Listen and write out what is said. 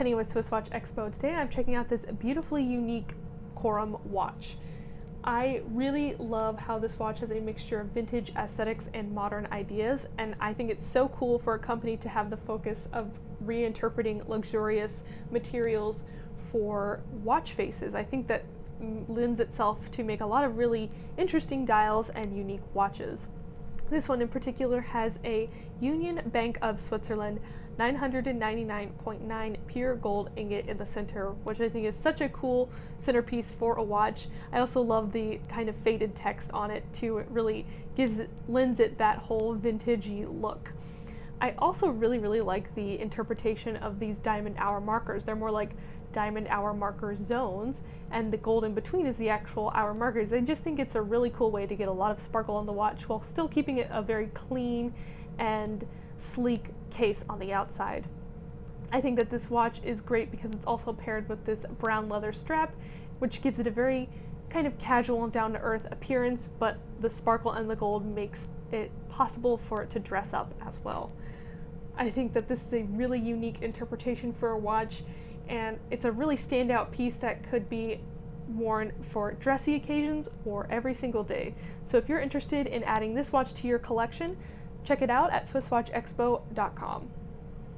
Penny with SwissWatchExpo. Today I'm checking out this beautifully unique Corum watch. I really love how this watch has a mixture of vintage aesthetics and modern ideas, and I think it's so cool for a company to have the focus of reinterpreting luxurious materials for watch faces. I think that lends itself to make a lot of really interesting dials and unique watches. This one in particular has a Union Bank of Switzerland 999.9 pure gold ingot in the center, which I think is such a cool centerpiece for a watch. I also love the kind of faded text on it too. It really lends it that whole vintagey look. I also really like the interpretation of these diamond hour markers. They're more like diamond hour marker zones, and the gold in between is the actual hour markers. I just think it's a really cool way to get a lot of sparkle on the watch while still keeping it a very clean and sleek case on the outside. I think that this watch is great because it's also paired with this brown leather strap, which gives it a very kind of casual and down-to-earth appearance, but the sparkle and the gold makes it possible for it to dress up as well. I think that this is a really unique interpretation for a watch, and it's a really standout piece that could be worn for dressy occasions or every single day. So if you're interested in adding this watch to your collection, check it out at SwissWatchExpo.com.